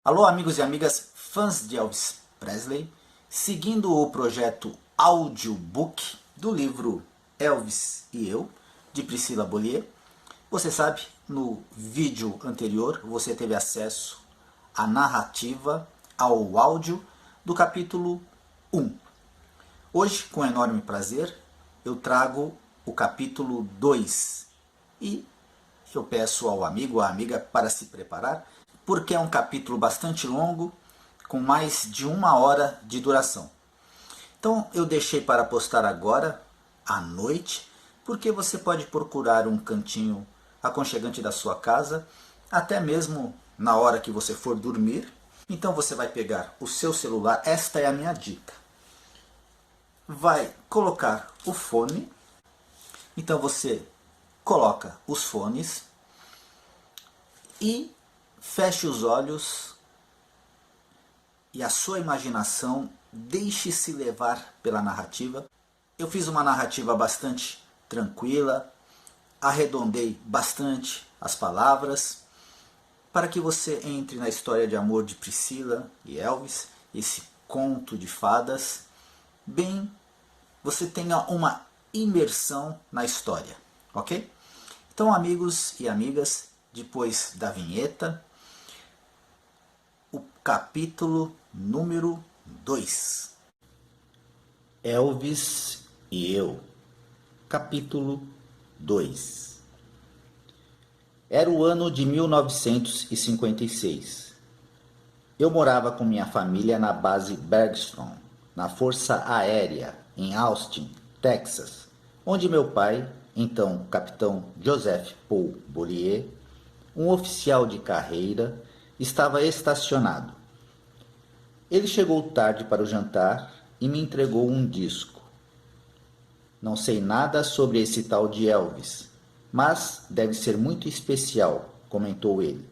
Alô, amigos e amigas, fãs de Elvis Presley, seguindo o projeto audiobook do livro Elvis e Eu, de Priscila Beaulier. Você sabe, no vídeo anterior você teve acesso à narrativa, ao áudio do capítulo 1. Hoje, com enorme prazer, eu trago o capítulo 2 e eu peço ao amigo ou à amiga para se preparar, porque é um capítulo bastante longo, com mais de 1 hora de duração. Então eu deixei para postar agora, à noite, porque você pode procurar um cantinho aconchegante da sua casa, até mesmo na hora que você for dormir. Então você vai pegar o seu celular, esta é a minha dica. Vai colocar o fone, então você coloca os fones e feche os olhos e a sua imaginação deixe-se levar pela narrativa. Eu fiz uma narrativa bastante tranquila, arredondei bastante as palavras, para que você entre na história de amor de Priscila e Elvis, esse conto de fadas, você tenha uma imersão na história, ok? Então, amigos e amigas, depois da vinheta, o capítulo número 2. Elvis e Eu, capítulo 2. Era o ano de 1956. Eu morava com minha família na base Bergstrom, na Força Aérea, em Austin, Texas, onde meu pai, então capitão Joseph Paul Beaulier, um oficial de carreira, estava estacionado. Ele chegou tarde para o jantar e me entregou um disco. Não sei nada sobre esse tal de Elvis, mas deve ser muito especial, comentou ele.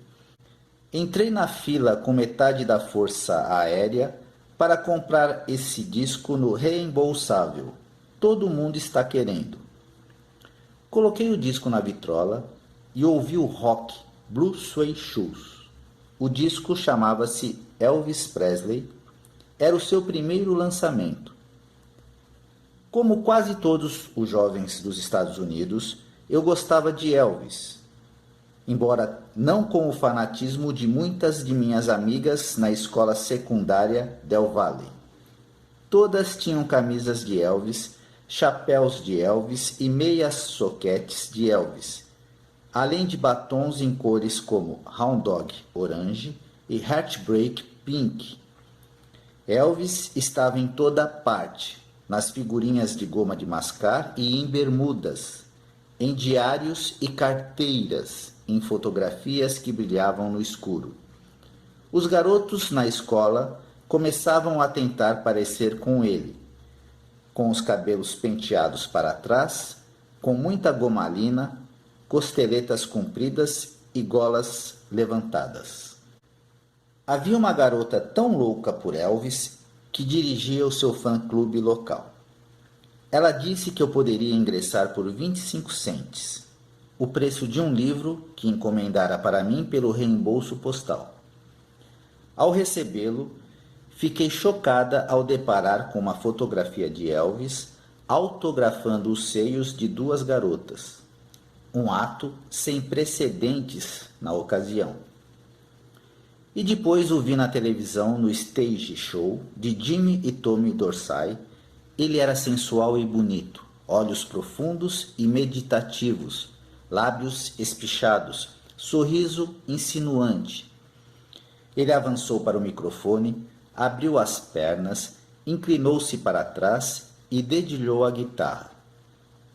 Entrei na fila com metade da força aérea para comprar esse disco no reembolsável. Todo mundo está querendo. Coloquei o disco na vitrola e ouvi o rock Blue Suede Shoes. O disco chamava-se Elvis Presley, era o seu primeiro lançamento. Como quase todos os jovens dos Estados Unidos, eu gostava de Elvis, embora não com o fanatismo de muitas de minhas amigas na escola secundária Del Valle. Todas tinham camisas de Elvis, chapéus de Elvis e meias soquetes de Elvis, além de batons em cores como Hound Dog orange e Heartbreak Pink. Elvis estava em toda parte, nas figurinhas de goma de mascar e em bermudas, em diários e carteiras, em fotografias que brilhavam no escuro. Os garotos na escola começavam a tentar parecer com ele, com os cabelos penteados para trás, com muita gomalina, costeletas compridas e golas levantadas. Havia uma garota tão louca por Elvis que dirigia o seu fã-clube local. Ela disse que eu poderia ingressar por 25 cents, o preço de um livro que encomendara para mim pelo reembolso postal. Ao recebê-lo, fiquei chocada ao deparar com uma fotografia de Elvis autografando os seios de duas garotas. Um ato sem precedentes na ocasião. E depois o vi na televisão no stage show de Jimmy e Tommy Dorsey. Ele era sensual e bonito, olhos profundos e meditativos, lábios espichados, sorriso insinuante. Ele avançou para o microfone, abriu as pernas, inclinou-se para trás e dedilhou a guitarra.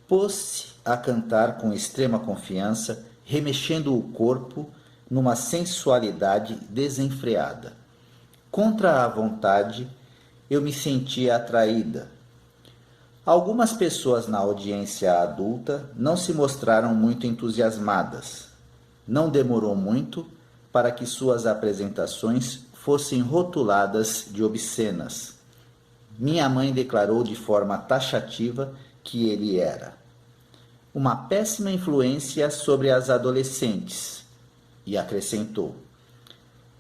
Pôs-se a cantar com extrema confiança, remexendo o corpo numa sensualidade desenfreada. Contra a vontade, eu me sentia atraída. Algumas pessoas na audiência adulta não se mostraram muito entusiasmadas. Não demorou muito para que suas apresentações fossem rotuladas de obscenas. Minha mãe declarou de forma taxativa que ele era uma péssima influência sobre as adolescentes, e acrescentou: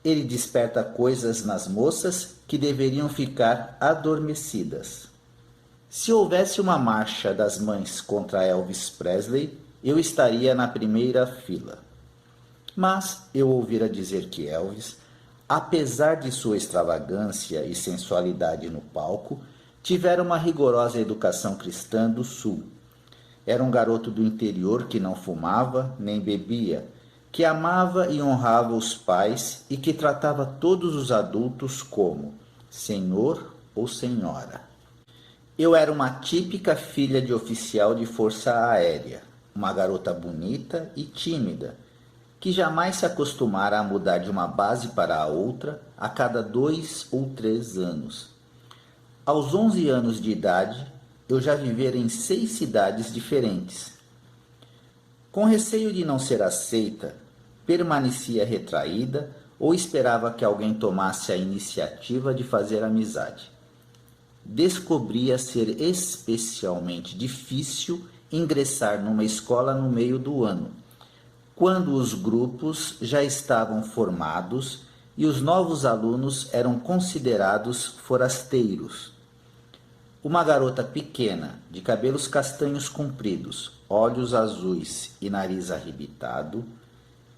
Ele desperta coisas nas moças que deveriam ficar adormecidas. Se houvesse uma marcha das mães contra Elvis Presley, eu estaria na primeira fila. Mas eu ouvira dizer que Elvis, apesar de sua extravagância e sensualidade no palco, tivera uma rigorosa educação cristã do Sul. Era um garoto do interior que não fumava nem bebia, que amava e honrava os pais e que tratava todos os adultos como senhor ou senhora. Eu era uma típica filha de oficial de força aérea, uma garota bonita e tímida, que jamais se acostumara a mudar de uma base para a outra a cada 2 ou 3 anos. Aos 11 anos de idade, eu já vivera em 6 cidades diferentes. Com receio de não ser aceita, permanecia retraída ou esperava que alguém tomasse a iniciativa de fazer amizade. Descobria ser especialmente difícil ingressar numa escola no meio do ano, quando os grupos já estavam formados e os novos alunos eram considerados forasteiros. Uma garota pequena, de cabelos castanhos compridos, olhos azuis e nariz arrebitado,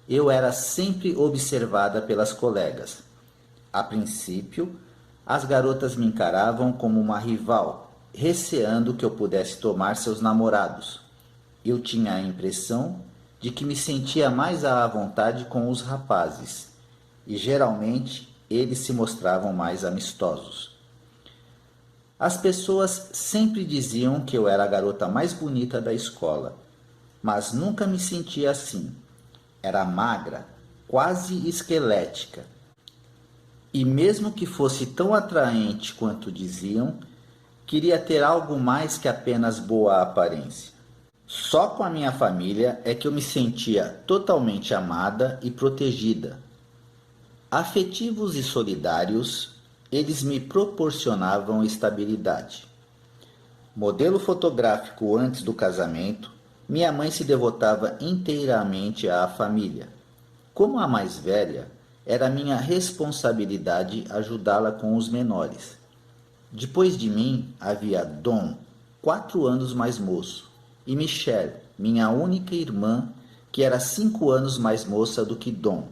eu era sempre observada pelas colegas. A princípio, as garotas me encaravam como uma rival, receando que eu pudesse tomar seus namorados. Eu tinha a impressão de que me sentia mais à vontade com os rapazes, e geralmente eles se mostravam mais amistosos. As pessoas sempre diziam que eu era a garota mais bonita da escola, mas nunca me sentia assim. Era magra, quase esquelética, e mesmo que fosse tão atraente quanto diziam, queria ter algo mais que apenas boa aparência. Só com a minha família é que eu me sentia totalmente amada e protegida. Afetivos e solidários, eles me proporcionavam estabilidade. Modelo fotográfico antes do casamento, minha mãe se devotava inteiramente à família. Como a mais velha, era minha responsabilidade ajudá-la com os menores. Depois de mim, havia Dom, 4 anos mais moço, e Michelle, minha única irmã, que era 5 anos mais moça do que Dom.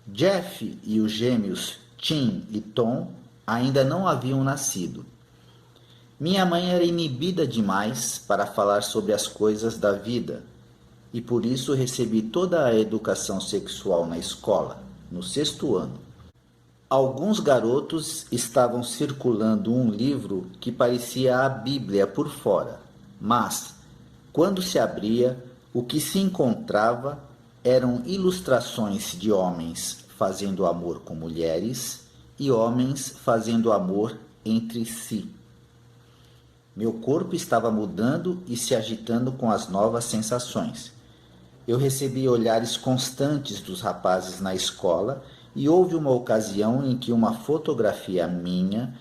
Jeff e os gêmeos Tim e Tom ainda não haviam nascido. Minha mãe era inibida demais para falar sobre as coisas da vida, e por isso recebi toda a educação sexual na escola, no 6º ano. Alguns garotos estavam circulando um livro que parecia a Bíblia por fora, mas, quando se abria, o que se encontrava eram ilustrações de homens fazendo amor com mulheres e homens fazendo amor entre si. Meu corpo estava mudando e se agitando com as novas sensações. Eu recebi olhares constantes dos rapazes na escola e houve uma ocasião em que uma fotografia minha,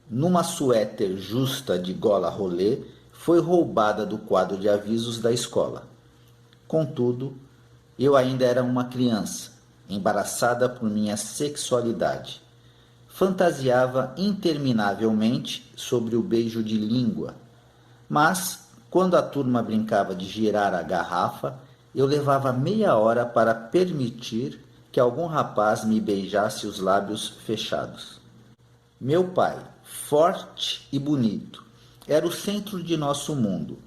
numa suéter justa de gola rolê, foi roubada do quadro de avisos da escola. Contudo, eu ainda era uma criança, embaraçada por minha sexualidade. Fantasiava interminavelmente sobre o beijo de língua, mas, quando a turma brincava de girar a garrafa, eu levava meia hora para permitir que algum rapaz me beijasse os lábios fechados. Meu pai, forte e bonito, era o centro de nosso mundo.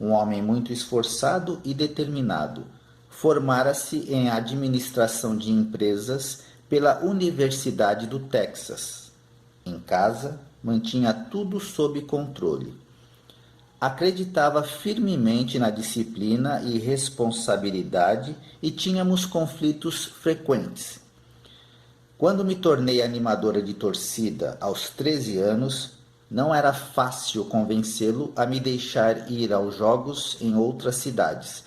Um homem muito esforçado e determinado. Formara-se em administração de empresas pela Universidade do Texas. Em casa, mantinha tudo sob controle. Acreditava firmemente na disciplina e responsabilidade e tínhamos conflitos frequentes. Quando me tornei animadora de torcida aos 13 anos, não era fácil convencê-lo a me deixar ir aos jogos em outras cidades.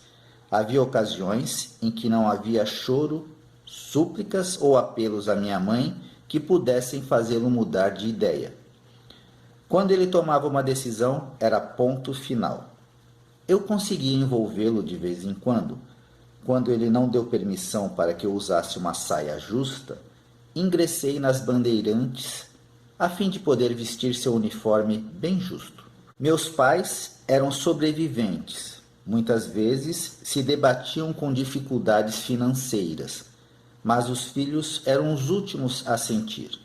Havia ocasiões em que não havia choro, súplicas ou apelos à minha mãe que pudessem fazê-lo mudar de ideia. Quando ele tomava uma decisão, era ponto final. Eu conseguia envolvê-lo de vez em quando, quando ele não deu permissão para que eu usasse uma saia justa, ingressei nas Bandeirantes a fim de poder vestir seu uniforme bem justo. Meus pais eram sobreviventes. Muitas vezes se debatiam com dificuldades financeiras, mas os filhos eram os últimos a sentir.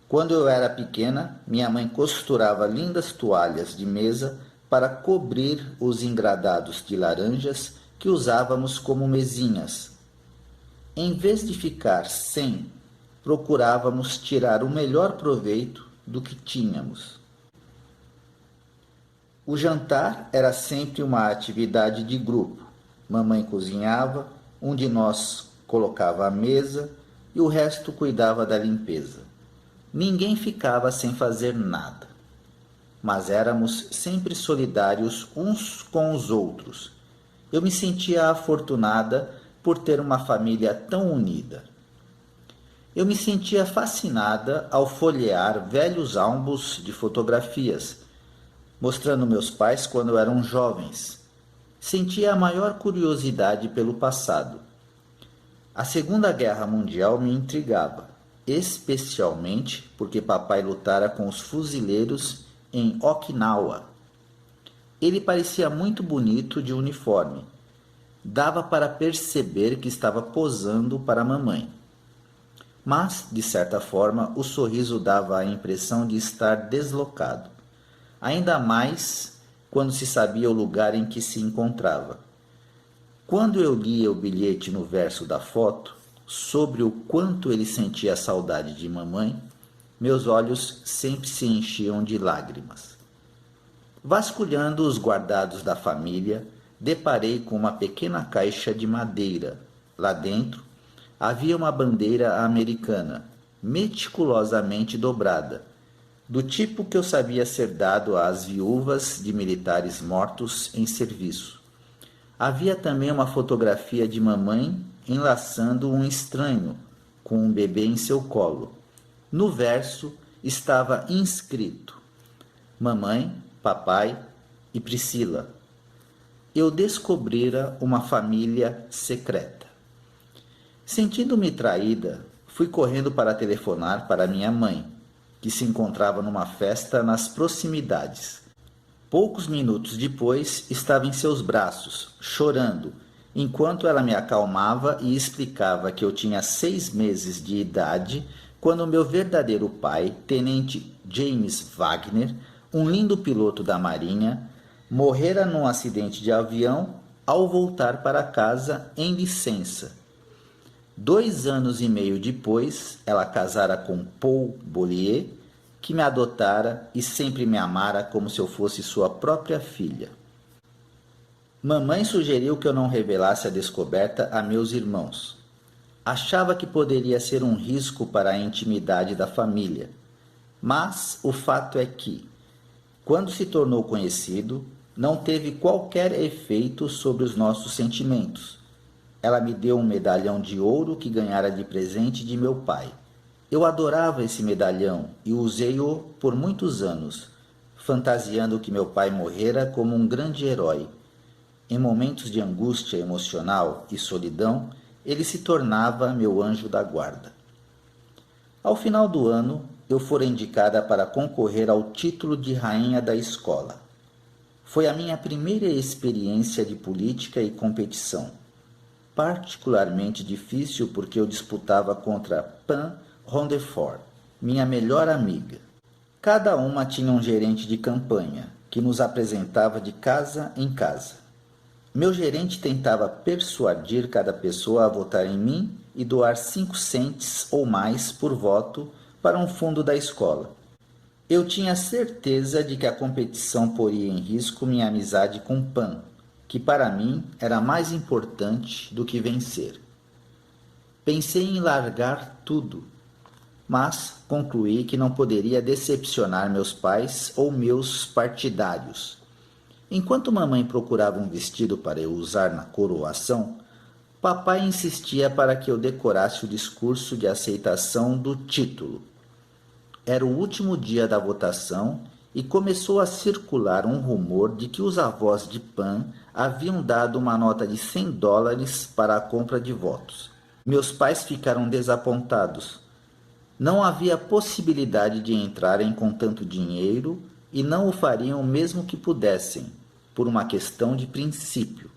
Quando eu era pequena, minha mãe costurava lindas toalhas de mesa para cobrir os engradados de laranjas que usávamos como mesinhas. Em vez de ficar sem, procurávamos tirar o melhor proveito do que tínhamos. O jantar era sempre uma atividade de grupo. Mamãe cozinhava, um de nós colocava a mesa e o resto cuidava da limpeza. Ninguém ficava sem fazer nada, mas éramos sempre solidários uns com os outros. Eu me sentia afortunada por ter uma família tão unida. Eu me sentia fascinada ao folhear velhos álbuns de fotografias, mostrando meus pais quando eram jovens. Sentia a maior curiosidade pelo passado. A Segunda Guerra Mundial me intrigava, especialmente porque papai lutara com os fuzileiros em Okinawa. Ele parecia muito bonito de uniforme. Dava para perceber que estava posando para a mamãe. Mas, de certa forma, o sorriso dava a impressão de estar deslocado. Ainda mais quando se sabia o lugar em que se encontrava. Quando eu lia o bilhete no verso da foto, sobre o quanto ele sentia saudade de mamãe, meus olhos sempre se enchiam de lágrimas. Vasculhando os guardados da família, deparei com uma pequena caixa de madeira. Lá dentro havia uma bandeira americana, meticulosamente dobrada, do tipo que eu sabia ser dado às viúvas de militares mortos em serviço. Havia também uma fotografia de mamãe enlaçando um estranho com um bebê em seu colo. No verso estava inscrito: Mamãe, Papai e Priscila. Eu descobrira uma família secreta. Sentindo-me traída, fui correndo para telefonar para minha mãe, que se encontrava numa festa nas proximidades. Poucos minutos depois, estava em seus braços, chorando, enquanto ela me acalmava e explicava que eu tinha 6 meses de idade quando meu verdadeiro pai, Tenente James Wagner, um lindo piloto da Marinha, morrera num acidente de avião ao voltar para casa em licença. 2 anos e meio depois, ela casara com Paul Bollier, que me adotara e sempre me amara como se eu fosse sua própria filha. Mamãe sugeriu que eu não revelasse a descoberta a meus irmãos. Achava que poderia ser um risco para a intimidade da família. Mas o fato é que, quando se tornou conhecido, não teve qualquer efeito sobre os nossos sentimentos. Ela me deu um medalhão de ouro que ganhara de presente de meu pai. Eu adorava esse medalhão e usei-o por muitos anos, fantasiando que meu pai morrera como um grande herói. Em momentos de angústia emocional e solidão, ele se tornava meu anjo da guarda. Ao final do ano, eu fora indicada para concorrer ao título de rainha da escola. Foi a minha primeira experiência de política e competição, particularmente difícil porque eu disputava contra Pam Rondefort, minha melhor amiga. Cada uma tinha um gerente de campanha, que nos apresentava de casa em casa. Meu gerente tentava persuadir cada pessoa a votar em mim e doar 5 cents ou mais por voto para um fundo da escola. Eu tinha certeza de que a competição poria em risco minha amizade com Pam, que para mim era mais importante do que vencer. Pensei em largar tudo, mas concluí que não poderia decepcionar meus pais ou meus partidários. Enquanto mamãe procurava um vestido para eu usar na coroação, papai insistia para que eu decorasse o discurso de aceitação do título. Era o último dia da votação e começou a circular um rumor de que os avós de Pam haviam dado uma nota de $100 para a compra de votos. Meus pais ficaram desapontados. Não havia possibilidade de entrarem com tanto dinheiro e não o fariam mesmo que pudessem, por uma questão de princípio.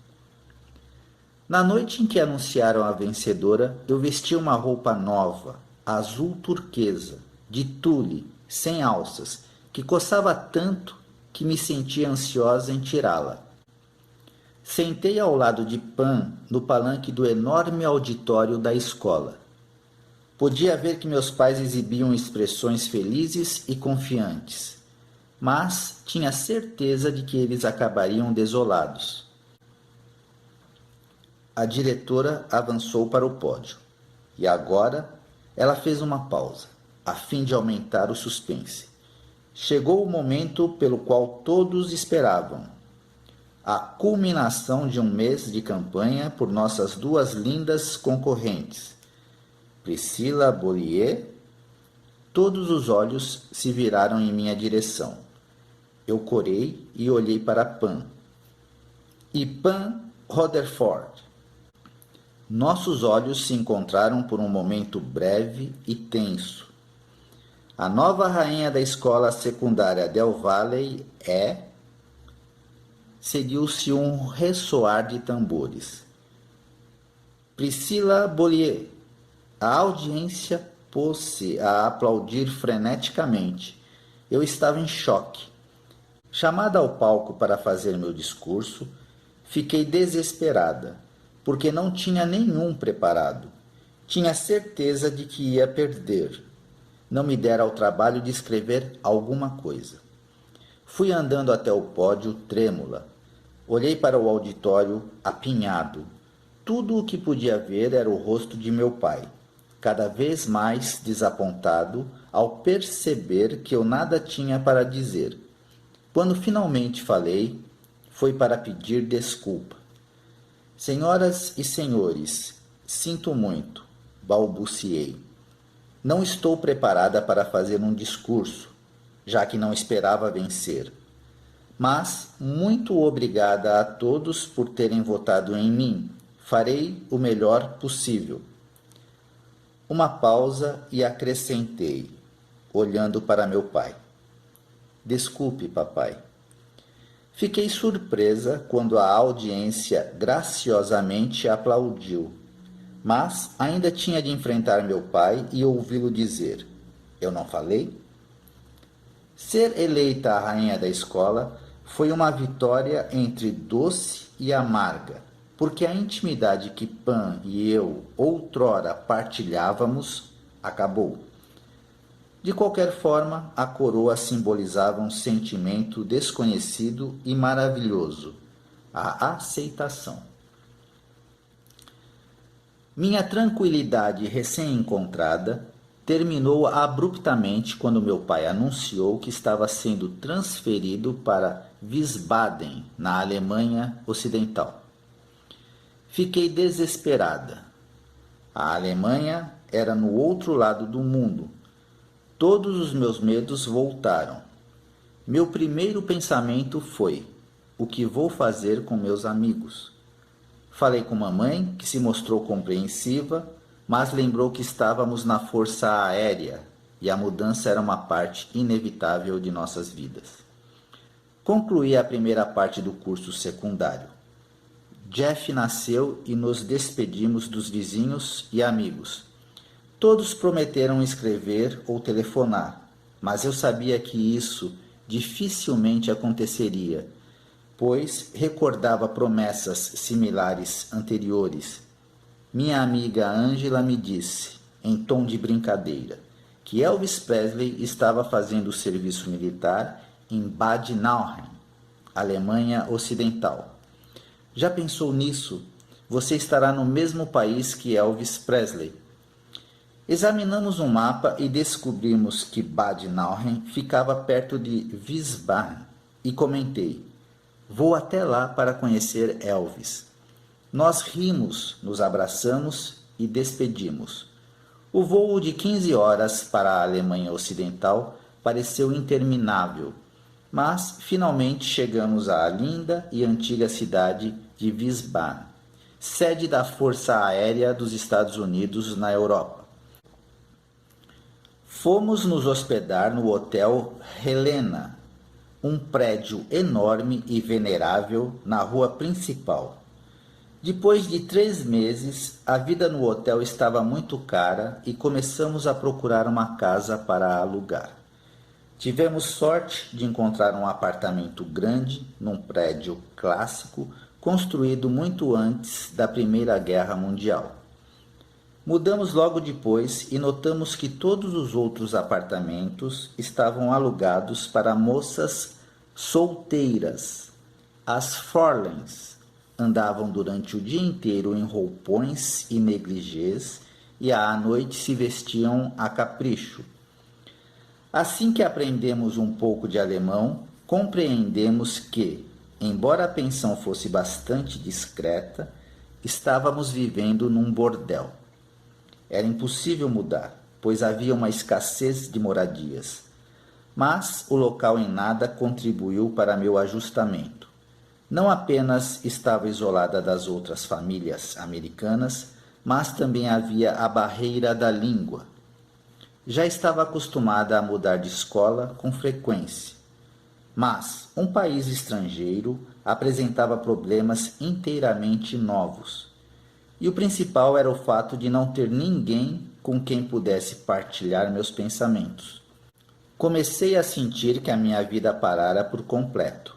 Na noite em que anunciaram a vencedora, eu vesti uma roupa nova, azul turquesa, de tule, sem alças, que coçava tanto que me sentia ansiosa em tirá-la. Sentei ao lado de Pan no palanque do enorme auditório da escola. Podia ver que meus pais exibiam expressões felizes e confiantes, mas tinha certeza de que eles acabariam desolados. A diretora avançou para o pódio, e agora ela fez uma pausa, a fim de aumentar o suspense. Chegou o momento pelo qual todos esperavam. A culminação de um mês de campanha por nossas duas lindas concorrentes, Priscila Beaulieu. Todos os olhos se viraram em minha direção. Eu corei e olhei para Pan. E Pan Rutherford. Nossos olhos se encontraram por um momento breve e tenso. A nova rainha da escola secundária Del Valle é... Seguiu-se um ressoar de tambores. Priscila Beaulieu. A audiência pôs-se a aplaudir freneticamente. Eu estava em choque. Chamada ao palco para fazer meu discurso, fiquei desesperada, porque não tinha nenhum preparado. Tinha certeza de que ia perder. Não me dera ao trabalho de escrever alguma coisa. Fui andando até o pódio trêmula. Olhei para o auditório apinhado. Tudo o que podia ver era o rosto de meu pai, cada vez mais desapontado ao perceber que eu nada tinha para dizer. Quando finalmente falei, foi para pedir desculpa. Senhoras e senhores, sinto muito, balbuciei. Não estou preparada para fazer um discurso, já que não esperava vencer. Mas muito obrigada a todos por terem votado em mim. Farei o melhor possível. Uma pausa e acrescentei, olhando para meu pai. Desculpe, papai. Fiquei surpresa quando a audiência graciosamente aplaudiu, mas ainda tinha de enfrentar meu pai e ouvi-lo dizer: eu não falei? Ser eleita a rainha da escola foi uma vitória entre doce e amarga, porque a intimidade que Pan e eu outrora partilhávamos acabou. De qualquer forma, a coroa simbolizava um sentimento desconhecido e maravilhoso, a aceitação. Minha tranquilidade recém-encontrada terminou abruptamente quando meu pai anunciou que estava sendo transferido para Wiesbaden, na Alemanha Ocidental. Fiquei desesperada. A Alemanha era no outro lado do mundo. Todos os meus medos voltaram. Meu primeiro pensamento foi: o que vou fazer com meus amigos? Falei com mamãe, que se mostrou compreensiva, mas lembrou que estávamos na Força Aérea e a mudança era uma parte inevitável de nossas vidas. Concluí a primeira parte do curso secundário. Jeff nasceu e nos despedimos dos vizinhos e amigos. Todos prometeram escrever ou telefonar, mas eu sabia que isso dificilmente aconteceria, pois recordava promessas similares anteriores. Minha amiga Angela me disse, em tom de brincadeira, que Elvis Presley estava fazendo o serviço militar em Bad Nauheim, Alemanha Ocidental. Já pensou nisso? Você estará no mesmo país que Elvis Presley. Examinamos um mapa e descobrimos que Bad Nauheim ficava perto de Wiesbaden e comentei: vou até lá para conhecer Elvis. Nós rimos, nos abraçamos e despedimos. O voo de 15 horas para a Alemanha Ocidental pareceu interminável. mas finalmente chegamos à linda e antiga cidade de Wiesbaden, sede da Força Aérea dos Estados Unidos na Europa. Fomos nos hospedar no Hotel Helena, um prédio enorme e venerável na rua principal. Depois de 3 meses, a vida no hotel estava muito cara e começamos a procurar uma casa para alugar. Tivemos sorte de encontrar um apartamento grande num prédio clássico construído muito antes da Primeira Guerra Mundial. Mudamos logo depois e notamos que todos os outros apartamentos estavam alugados para moças solteiras. As Fräuleins andavam durante o dia inteiro em roupões e negligês e à noite se vestiam a capricho. Assim que aprendemos um pouco de alemão, compreendemos que, embora a pensão fosse bastante discreta, estávamos vivendo num bordel. Era impossível mudar, pois havia uma escassez de moradias. Mas o local em nada contribuiu para meu ajustamento. Não apenas estava isolada das outras famílias americanas, mas também havia a barreira da língua. Já estava acostumada a mudar de escola com frequência, mas um país estrangeiro apresentava problemas inteiramente novos. E o principal era o fato de não ter ninguém com quem pudesse partilhar meus pensamentos. Comecei a sentir que a minha vida parara por completo.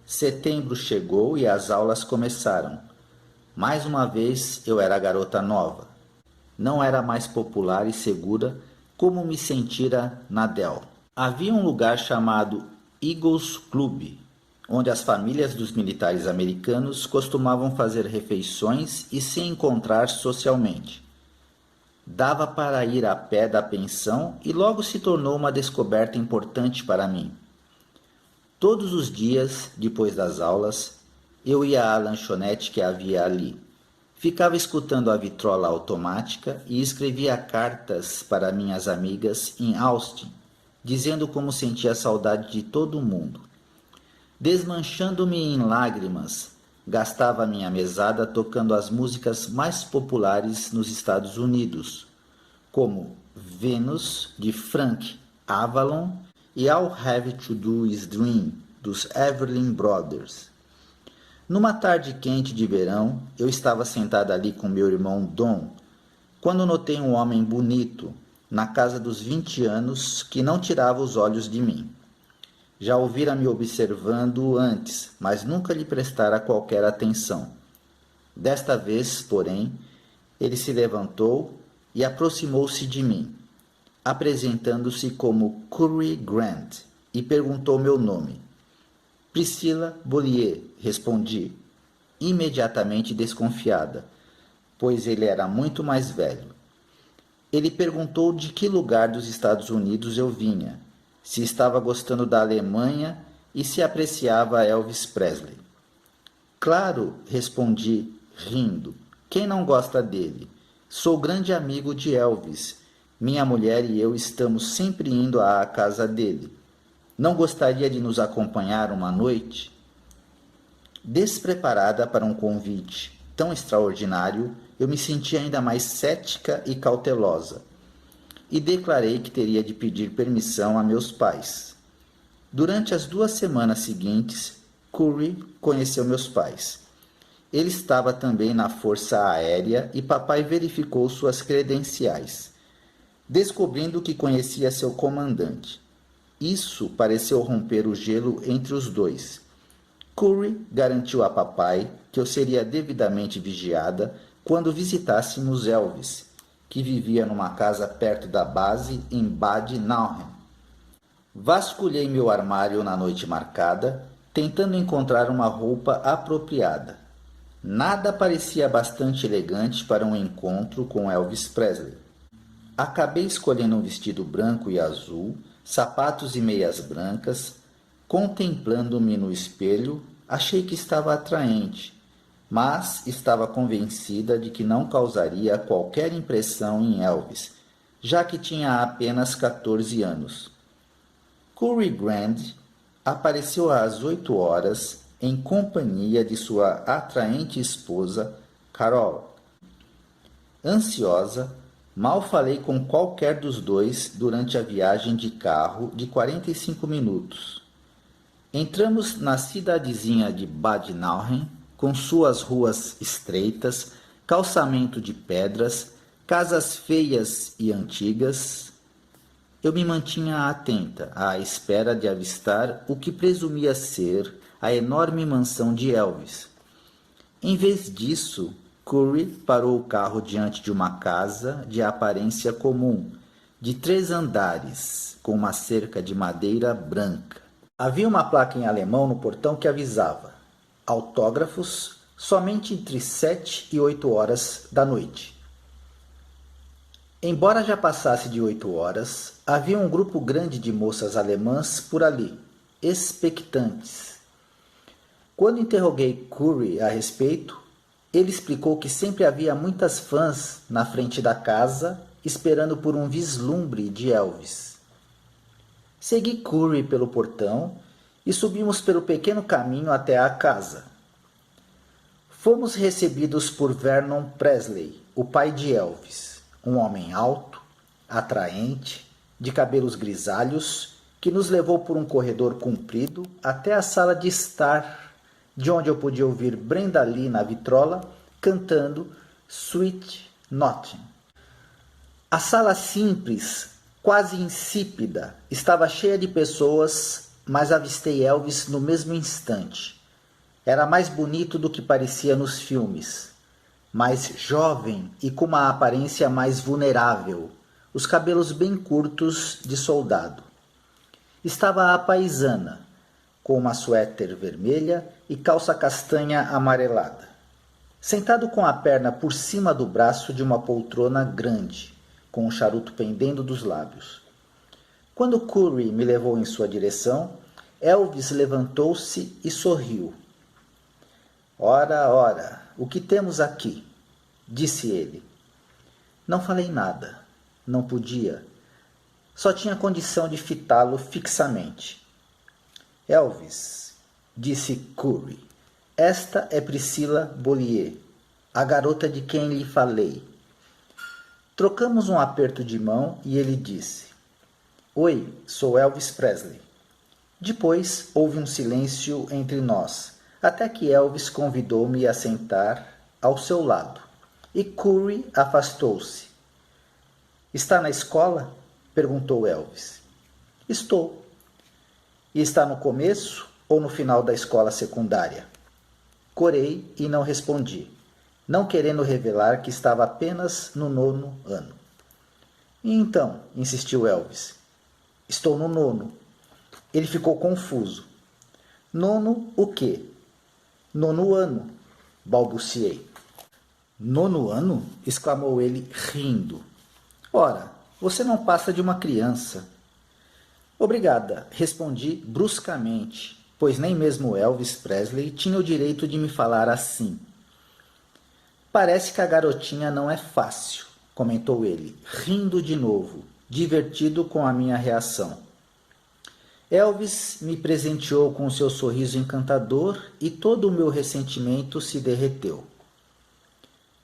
Setembro chegou e as aulas começaram. Mais uma vez eu era a garota nova. Não era mais popular e segura como me sentira na Dell. Havia um lugar chamado Eagles Club, onde as famílias dos militares americanos costumavam fazer refeições e se encontrar socialmente. Dava para ir a pé da pensão e logo se tornou uma descoberta importante para mim. Todos os dias, depois das aulas, eu ia à lanchonete que havia ali. Ficava escutando a vitrola automática e escrevia cartas para minhas amigas em Austin, dizendo como sentia saudade de todo mundo. Desmanchando-me em lágrimas, gastava minha mesada tocando as músicas mais populares nos Estados Unidos, como Venus, de Frank Avalon, e All Have to Do Is Dream, dos Everly Brothers. Numa tarde quente de verão, eu estava sentada ali com meu irmão Don, quando notei um homem bonito, na casa dos 20 anos, que não tirava os olhos de mim. Já ouvira me observando antes, mas nunca lhe prestara qualquer atenção. Desta vez, porém, ele se levantou e aproximou-se de mim, apresentando-se como Curry Grant, e perguntou meu nome. Priscilla Bollier, respondi, imediatamente desconfiada, pois ele era muito mais velho. Ele perguntou de que lugar dos Estados Unidos eu vinha, se estava gostando da Alemanha e se apreciava Elvis Presley. Claro, respondi, rindo. Quem não gosta dele? Sou grande amigo de Elvis. Minha mulher e eu estamos sempre indo à casa dele. Não gostaria de nos acompanhar uma noite? Despreparada para um convite tão extraordinário, eu me senti ainda mais cética e cautelosa, e declarei que teria de pedir permissão a meus pais. Durante as 2 semanas seguintes, Curry conheceu meus pais. Ele estava também na Força Aérea e papai verificou suas credenciais, descobrindo que conhecia seu comandante. Isso pareceu romper o gelo entre os dois. Curry garantiu a papai que eu seria devidamente vigiada quando visitássemos Elvis, que vivia numa casa perto da base em Bad Nauheim. Vasculhei meu armário na noite marcada, tentando encontrar uma roupa apropriada. Nada parecia bastante elegante para um encontro com Elvis Presley. Acabei escolhendo um vestido branco e azul, sapatos e meias brancas. Contemplando-me no espelho, achei que estava atraente, mas estava convencida de que não causaria qualquer impressão em Elvis, já que tinha apenas 14 anos. Curry Grant apareceu às 8 horas em companhia de sua atraente esposa, Carol. Ansiosa, mal falei com qualquer dos dois durante a viagem de carro de 45 minutos. Entramos na cidadezinha de Bad Nauheim, com suas ruas estreitas, calçamento de pedras, casas feias e antigas. Eu me mantinha atenta, à espera de avistar o que presumia ser a enorme mansão de Elvis. Em vez disso, Curry parou o carro diante de uma casa de aparência comum, de 3 andares, com uma cerca de madeira branca. Havia uma placa em alemão no portão que avisava: autógrafos somente entre 7 e 8 horas da noite. Embora já passasse de 8 horas, havia um grupo grande de moças alemãs por ali, expectantes. Quando interroguei Curry a respeito, ele explicou que sempre havia muitas fãs na frente da casa, esperando por um vislumbre de Elvis. Segui Curry pelo portão e subimos pelo pequeno caminho até a casa. Fomos recebidos por Vernon Presley, o pai de Elvis, um homem alto, atraente, de cabelos grisalhos, que nos levou por um corredor comprido até a sala de estar, de onde eu podia ouvir Brenda Lee na vitrola cantando Sweet Nothing. A sala simples, quase insípida, estava cheia de pessoas, mas avistei Elvis no mesmo instante. Era mais bonito do que parecia nos filmes, mais jovem e com uma aparência mais vulnerável, os cabelos bem curtos de soldado. Estava à paisana, com uma suéter vermelha e calça castanha amarelada, sentado com a perna por cima do braço de uma poltrona grande, com um charuto pendendo dos lábios. Quando Curry me levou em sua direção, Elvis levantou-se e sorriu. Ora, ora, o que temos aqui? Disse ele. Não falei nada. Não podia. Só tinha condição de fitá-lo fixamente. Elvis, disse Curry, esta é Priscilla Beaulieu, a garota de quem lhe falei. Trocamos um aperto de mão e ele disse: Oi, sou Elvis Presley. Depois houve um silêncio entre nós, até que Elvis convidou-me a sentar ao seu lado, e Curry afastou-se. Está na escola? Perguntou Elvis. Estou. E está no começo ou no final da escola secundária? Corei e não respondi, não querendo revelar que estava apenas no 9º ano. E então, insistiu Elvis, estou no 9º. Ele ficou confuso. 9º o quê? 9º ano, balbuciei. 9º ano? Exclamou ele, rindo. Ora, você não passa de uma criança. Obrigada, respondi bruscamente, pois nem mesmo Elvis Presley tinha o direito de me falar assim. Parece que a garotinha não é fácil, comentou ele, rindo de novo, divertido com a minha reação. Elvis me presenteou com seu sorriso encantador e todo o meu ressentimento se derreteu.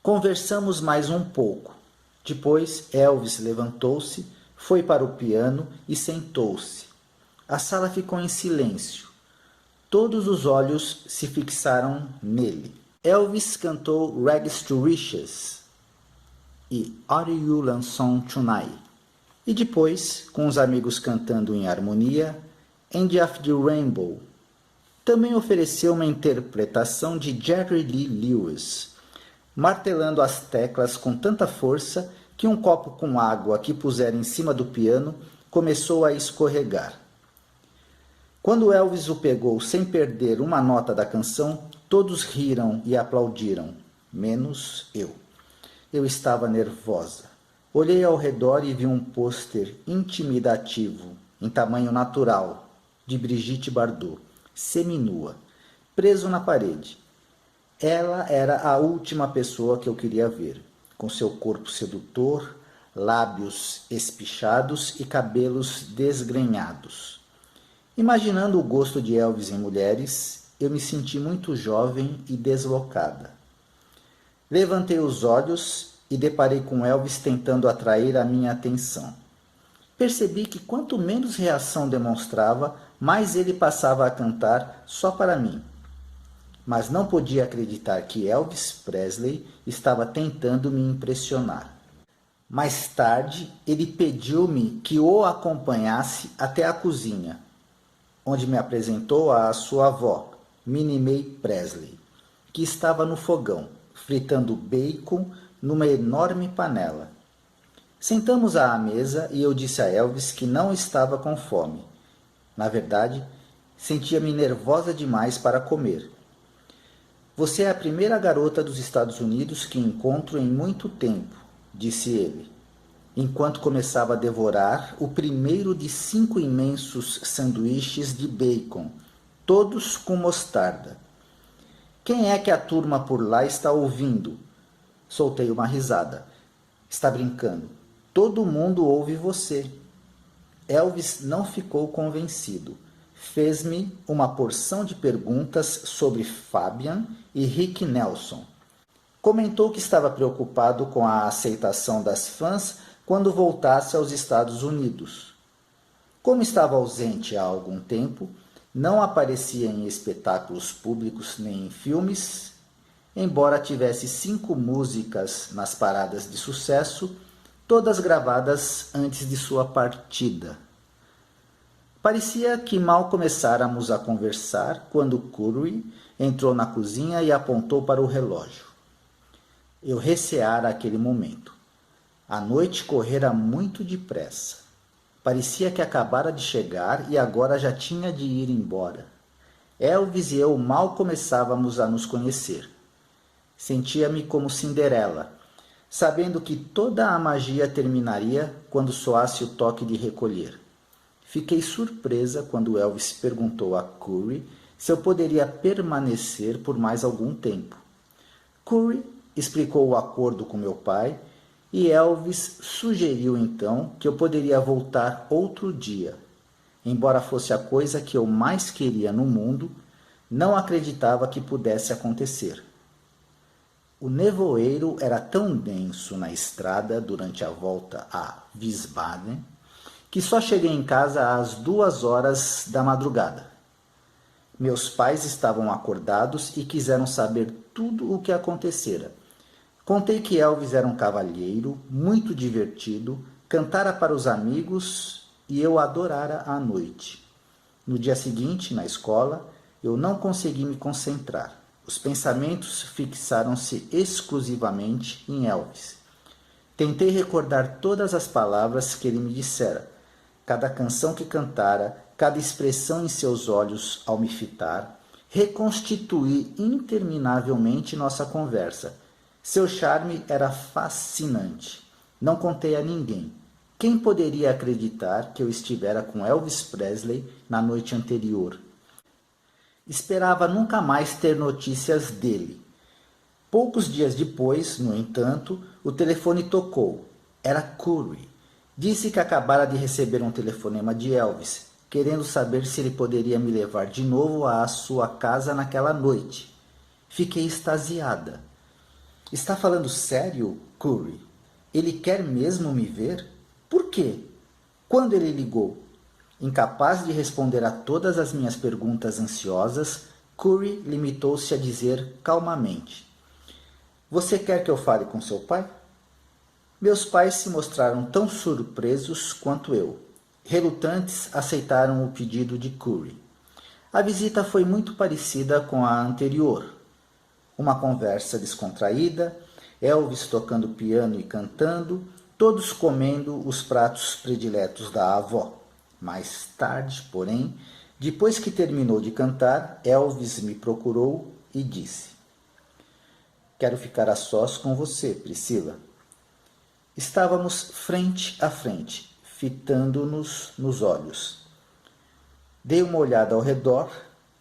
Conversamos mais um pouco. Depois, Elvis levantou-se, foi para o piano e sentou-se. A sala ficou em silêncio. Todos os olhos se fixaram nele. Elvis cantou Rags to Riches e Are You Lonesome Tonight? E depois, com os amigos cantando em harmonia, End of the Rainbow. Também ofereceu uma interpretação de Jerry Lee Lewis, martelando as teclas com tanta força que um copo com água que pusera em cima do piano começou a escorregar. Quando Elvis o pegou sem perder uma nota da canção, todos riram e aplaudiram, menos eu. Eu estava nervosa. Olhei ao redor e vi um pôster intimidativo, em tamanho natural, de Brigitte Bardot, seminua, preso na parede. Ela era a última pessoa que eu queria ver, com seu corpo sedutor, lábios espichados e cabelos desgrenhados. Imaginando o gosto de Elvis em mulheres, eu me senti muito jovem e deslocada. Levantei os olhos e deparei com Elvis tentando atrair a minha atenção. Percebi que quanto menos reação demonstrava, mais ele passava a cantar só para mim. Mas não podia acreditar que Elvis Presley estava tentando me impressionar. Mais tarde, ele pediu-me que o acompanhasse até a cozinha, onde me apresentou à sua avó, Minnie Mae Presley, que estava no fogão, fritando bacon numa enorme panela. Sentamos à mesa e eu disse a Elvis que não estava com fome. Na verdade, sentia-me nervosa demais para comer. Você é a primeira garota dos Estados Unidos que encontro em muito tempo, disse ele, enquanto começava a devorar o primeiro de 5 imensos sanduíches de bacon, todos com mostarda. Quem é que a turma por lá está ouvindo? Soltei uma risada. Está brincando. Todo mundo ouve você. Elvis não ficou convencido. Fez-me uma porção de perguntas sobre Fabian e Rick Nelson. Comentou que estava preocupado com a aceitação das fãs quando voltasse aos Estados Unidos. Como estava ausente há algum tempo, não aparecia em espetáculos públicos nem em filmes, embora tivesse 5 músicas nas paradas de sucesso, todas gravadas antes de sua partida. Parecia que mal começáramos a conversar quando Curry entrou na cozinha e apontou para o relógio. Eu receara aquele momento. A noite correra muito depressa. Parecia que acabara de chegar e agora já tinha de ir embora. Elvis e eu mal começávamos a nos conhecer. Sentia-me como Cinderela, sabendo que toda a magia terminaria quando soasse o toque de recolher. Fiquei surpresa quando Elvis perguntou a Curry se eu poderia permanecer por mais algum tempo. Curry explicou o acordo com meu pai e Elvis sugeriu então que eu poderia voltar outro dia. Embora fosse a coisa que eu mais queria no mundo, não acreditava que pudesse acontecer. O nevoeiro era tão denso na estrada durante a volta a Wiesbaden que só cheguei em casa às 2 horas da madrugada. Meus pais estavam acordados e quiseram saber tudo o que acontecera. Contei que Elvis era um cavalheiro, muito divertido, cantara para os amigos e eu adorara a noite. No dia seguinte, na escola, eu não consegui me concentrar. Os pensamentos fixaram-se exclusivamente em Elvis. Tentei recordar todas as palavras que ele me dissera, cada canção que cantara, cada expressão em seus olhos ao me fitar, reconstituir interminavelmente nossa conversa. Seu charme era fascinante. Não contei a ninguém. Quem poderia acreditar que eu estivera com Elvis Presley na noite anterior? Esperava nunca mais ter notícias dele. Poucos dias depois, no entanto, o telefone tocou. Era Curry. Disse que acabara de receber um telefonema de Elvis, querendo saber se ele poderia me levar de novo à sua casa naquela noite. Fiquei extasiada. Está falando sério, Curry? Ele quer mesmo me ver? Por quê? Quando ele ligou? Incapaz de responder a todas as minhas perguntas ansiosas, Curry limitou-se a dizer calmamente: Você quer que eu fale com seu pai? Meus pais se mostraram tão surpresos quanto eu. Relutantes, aceitaram o pedido de Curry. A visita foi muito parecida com a anterior. Uma conversa descontraída, Elvis tocando piano e cantando, todos comendo os pratos prediletos da avó. Mais tarde, porém, depois que terminou de cantar, Elvis me procurou e disse: Quero ficar a sós com você, Priscila. Estávamos frente a frente, fitando-nos nos olhos. Dei uma olhada ao redor,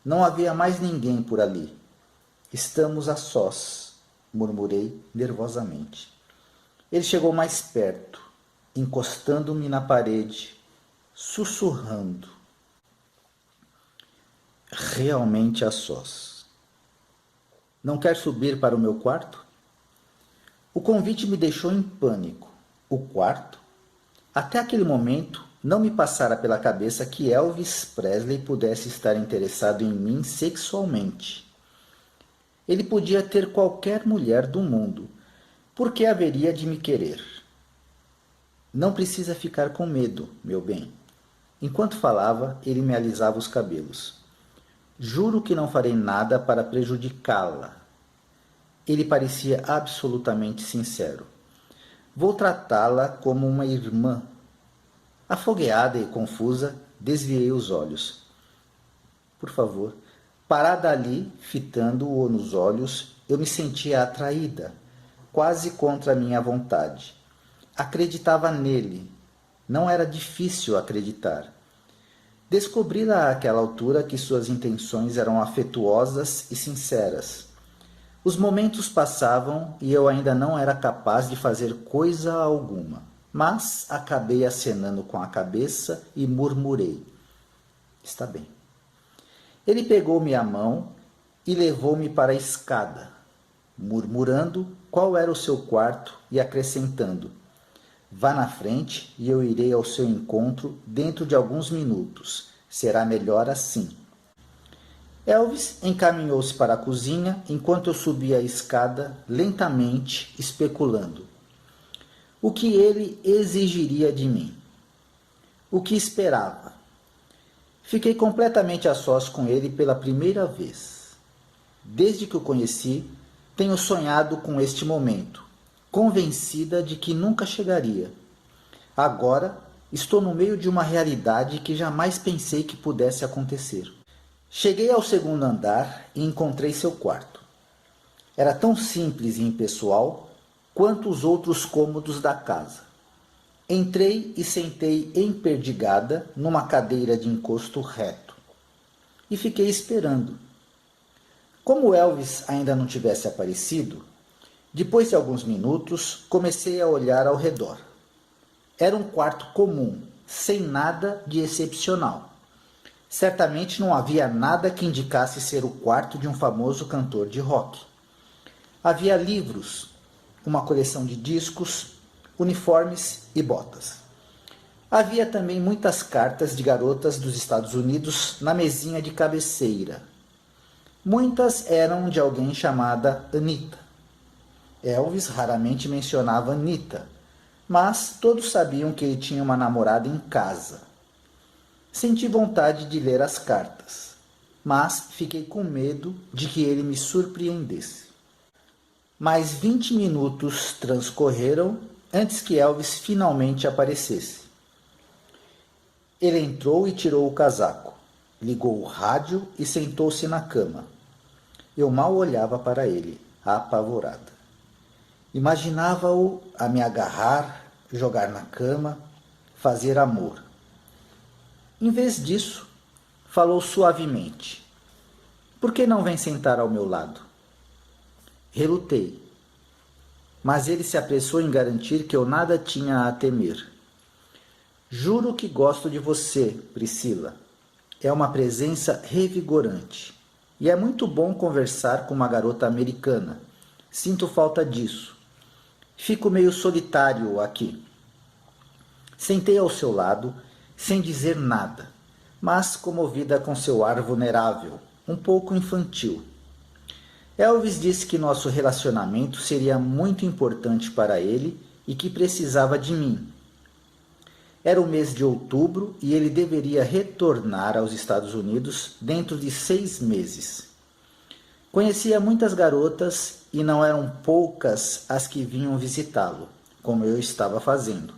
não havia mais ninguém por ali. Estamos a sós, murmurei nervosamente. Ele chegou mais perto, encostando-me na parede, sussurrando: realmente a sós. Não quer subir para o meu quarto? O convite me deixou em pânico. O quarto? Até aquele momento, não me passara pela cabeça que Elvis Presley pudesse estar interessado em mim sexualmente. Ele podia ter qualquer mulher do mundo. Por que haveria de me querer? Não precisa ficar com medo, meu bem. Enquanto falava, ele me alisava os cabelos. Juro que não farei nada para prejudicá-la. Ele parecia absolutamente sincero. Vou tratá-la como uma irmã. Afogueada e confusa, desviei os olhos. Por favor, parada ali, fitando-o nos olhos, eu me sentia atraída, quase contra a minha vontade. Acreditava nele. Não era difícil acreditar. Descobri-la àquela altura que suas intenções eram afetuosas e sinceras. Os momentos passavam e eu ainda não era capaz de fazer coisa alguma, mas acabei acenando com a cabeça e murmurei: está bem. Ele pegou-me a mão e levou-me para a escada, murmurando qual era o seu quarto e acrescentando: vá na frente e eu irei ao seu encontro dentro de alguns minutos. Será melhor assim. Elvis encaminhou-se para a cozinha enquanto eu subia a escada lentamente, especulando. O que ele exigiria de mim? O que esperava? Fiquei completamente a sós com ele pela primeira vez. Desde que o conheci, tenho sonhado com este momento, convencida de que nunca chegaria. Agora, estou no meio de uma realidade que jamais pensei que pudesse acontecer. Cheguei ao segundo andar e encontrei seu quarto. Era tão simples e impessoal quanto os outros cômodos da casa. Entrei e sentei emperdigada numa cadeira de encosto reto. E fiquei esperando. Como Elvis ainda não tivesse aparecido, depois de alguns minutos comecei a olhar ao redor. Era um quarto comum, sem nada de excepcional. Certamente não havia nada que indicasse ser o quarto de um famoso cantor de rock. Havia livros, uma coleção de discos, uniformes e botas. Havia também muitas cartas de garotas dos Estados Unidos na mesinha de cabeceira. Muitas eram de alguém chamada Anita. Elvis raramente mencionava Anita, mas todos sabiam que ele tinha uma namorada em casa. Senti vontade de ler as cartas, mas fiquei com medo de que ele me surpreendesse. Mais 20 minutos transcorreram antes que Elvis finalmente aparecesse. Ele entrou e tirou o casaco, ligou o rádio e sentou-se na cama. Eu mal olhava para ele, apavorada. Imaginava-o a me agarrar, jogar na cama, fazer amor. Em vez disso, falou suavemente. Por que não vem sentar ao meu lado? Relutei, mas ele se apressou em garantir que eu nada tinha a temer. Juro que gosto de você, Priscila. É uma presença revigorante. E é muito bom conversar com uma garota americana. Sinto falta disso. Fico meio solitário aqui. Sentei ao seu lado, sem dizer nada, mas comovida com seu ar vulnerável, um pouco infantil. Elvis disse que nosso relacionamento seria muito importante para ele e que precisava de mim. Era o mês de outubro e ele deveria retornar aos Estados Unidos dentro de 6 meses. Conhecia muitas garotas e não eram poucas as que vinham visitá-lo, como eu estava fazendo,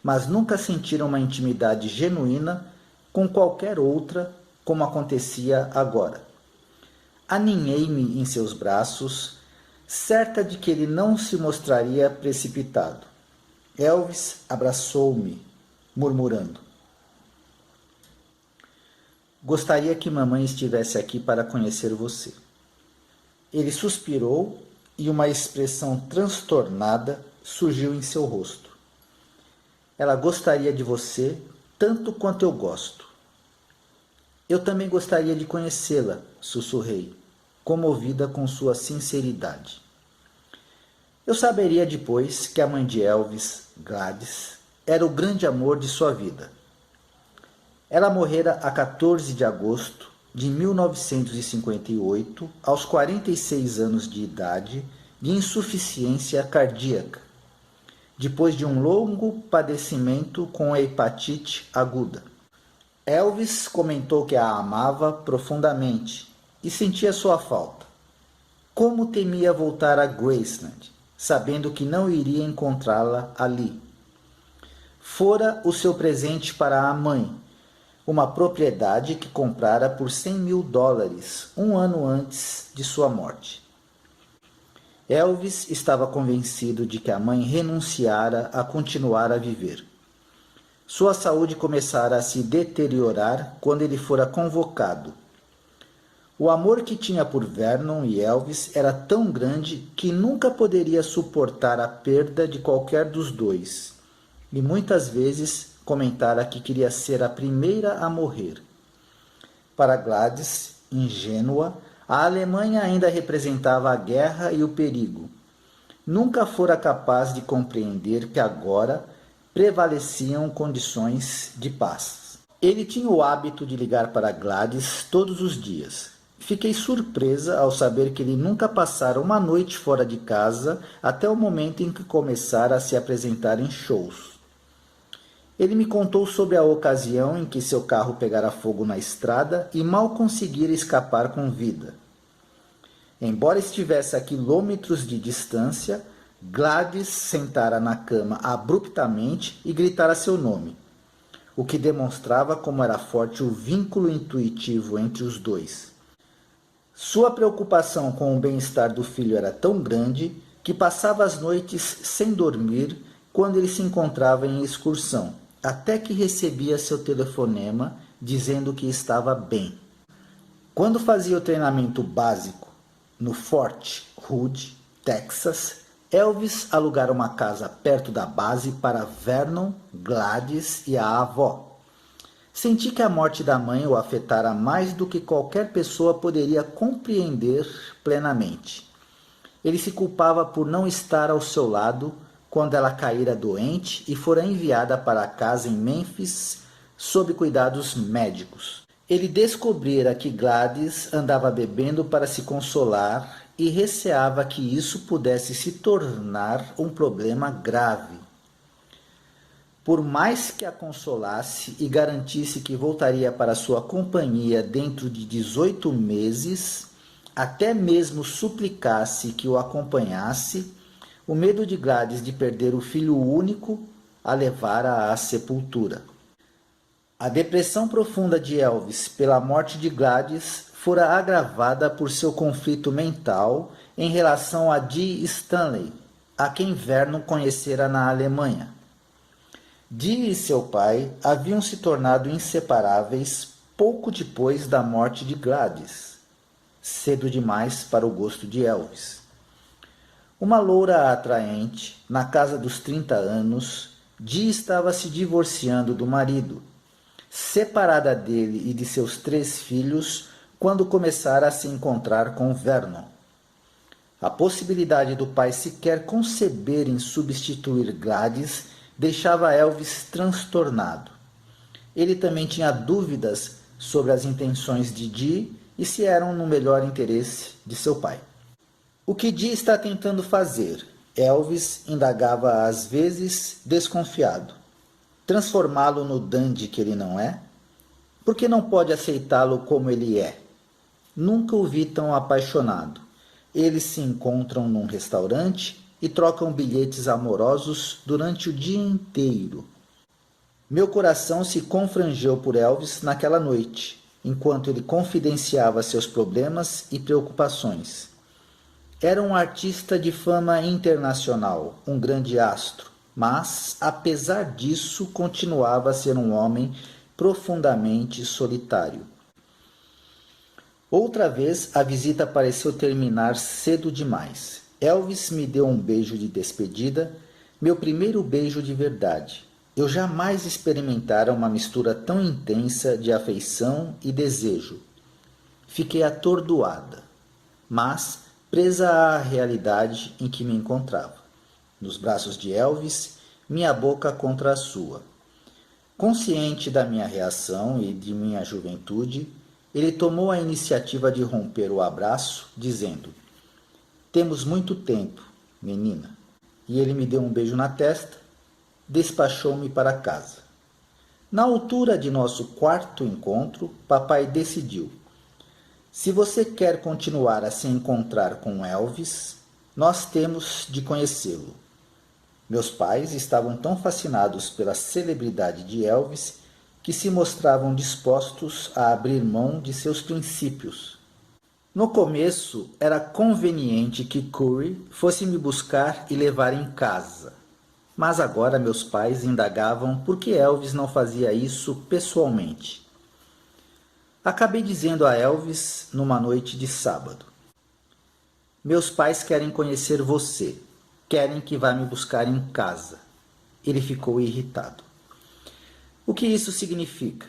mas nunca sentiram uma intimidade genuína com qualquer outra, como acontecia agora. Aninhei-me em seus braços, certa de que ele não se mostraria precipitado. Elvis abraçou-me, murmurando: gostaria que mamãe estivesse aqui para conhecer você. Ele suspirou e uma expressão transtornada surgiu em seu rosto. Ela gostaria de você tanto quanto eu gosto. Eu também gostaria de conhecê-la, sussurrei, comovida com sua sinceridade. Eu saberia depois que a mãe de Elvis, Gladys, era o grande amor de sua vida. Ela morrera a 14 de agosto de 1958, aos 46 anos de idade, de insuficiência cardíaca, depois de um longo padecimento com a hepatite aguda. Elvis comentou que a amava profundamente e sentia sua falta. Como temia voltar a Graceland, sabendo que não iria encontrá-la ali. Fora o seu presente para a mãe, uma propriedade que comprara por $100.000 um ano antes de sua morte. Elvis estava convencido de que a mãe renunciara a continuar a viver. Sua saúde começara a se deteriorar quando ele fora convocado. O amor que tinha por Vernon e Elvis era tão grande que nunca poderia suportar a perda de qualquer dos dois, e muitas vezes comentara que queria ser a primeira a morrer. Para Gladys, ingênua, a Alemanha ainda representava a guerra e o perigo. Nunca fora capaz de compreender que agora prevaleciam condições de paz. Ele tinha o hábito de ligar para Gladys todos os dias. Fiquei surpresa ao saber que ele nunca passara uma noite fora de casa até o momento em que começara a se apresentar em shows. Ele me contou sobre a ocasião em que seu carro pegara fogo na estrada e mal conseguira escapar com vida. Embora estivesse a quilômetros de distância, Gladys sentara na cama abruptamente e gritara seu nome, o que demonstrava como era forte o vínculo intuitivo entre os dois. Sua preocupação com o bem-estar do filho era tão grande que passava as noites sem dormir quando ele se encontrava em excursão, até que recebia seu telefonema dizendo que estava bem. Quando fazia o treinamento básico no Fort Hood, Texas, Elvis alugara uma casa perto da base para Vernon, Gladys e a avó. Senti que a morte da mãe o afetara mais do que qualquer pessoa poderia compreender plenamente. Ele se culpava por não estar ao seu lado quando ela caíra doente e fora enviada para a casa em Memphis sob cuidados médicos. Ele descobrira que Gladys andava bebendo para se consolar e receava que isso pudesse se tornar um problema grave. Por mais que a consolasse e garantisse que voltaria para sua companhia dentro de 18 meses, até mesmo suplicasse que o acompanhasse, o medo de Gladys de perder o filho único a levara à sepultura. A depressão profunda de Elvis pela morte de Gladys fora agravada por seu conflito mental em relação a Dee Stanley, a quem Vernon conhecera na Alemanha. Dee e seu pai haviam se tornado inseparáveis pouco depois da morte de Gladys, cedo demais para o gosto de Elvis. Uma loura atraente, na casa dos 30 anos, Dee estava se divorciando do marido, separada dele e de seus 3 filhos, quando começara a se encontrar com Vernon. A possibilidade do pai sequer conceber em substituir Gladys deixava Elvis transtornado. Ele também tinha dúvidas sobre as intenções de Dee e se eram no melhor interesse de seu pai. O que Dee está tentando fazer? Elvis indagava às vezes desconfiado. Transformá-lo no dandy que ele não é? Por que não pode aceitá-lo como ele é? Nunca o vi tão apaixonado. Eles se encontram num restaurante e trocam bilhetes amorosos durante o dia inteiro. Meu coração se confrangeu por Elvis naquela noite, enquanto ele confidenciava seus problemas e preocupações. Era um artista de fama internacional, um grande astro, mas, apesar disso, continuava a ser um homem profundamente solitário. Outra vez, a visita pareceu terminar cedo demais. Elvis me deu um beijo de despedida, meu primeiro beijo de verdade. Eu jamais experimentara uma mistura tão intensa de afeição e desejo. Fiquei atordoada, mas presa à realidade em que me encontrava. Nos braços de Elvis, minha boca contra a sua. Consciente da minha reação e de minha juventude, ele tomou a iniciativa de romper o abraço, dizendo: "Temos muito tempo, menina." E ele me deu um beijo na testa, despachou-me para casa. Na altura de nosso quarto encontro, papai decidiu: "Se você quer continuar a se encontrar com Elvis, nós temos de conhecê-lo." Meus pais estavam tão fascinados pela celebridade de Elvis que se mostravam dispostos a abrir mão de seus princípios. No começo, era conveniente que Curry fosse me buscar e levar em casa. Mas agora meus pais indagavam por que Elvis não fazia isso pessoalmente. Acabei dizendo a Elvis numa noite de sábado: "Meus pais querem conhecer você. Querem que vá me buscar em casa." Ele ficou irritado. "O que isso significa?"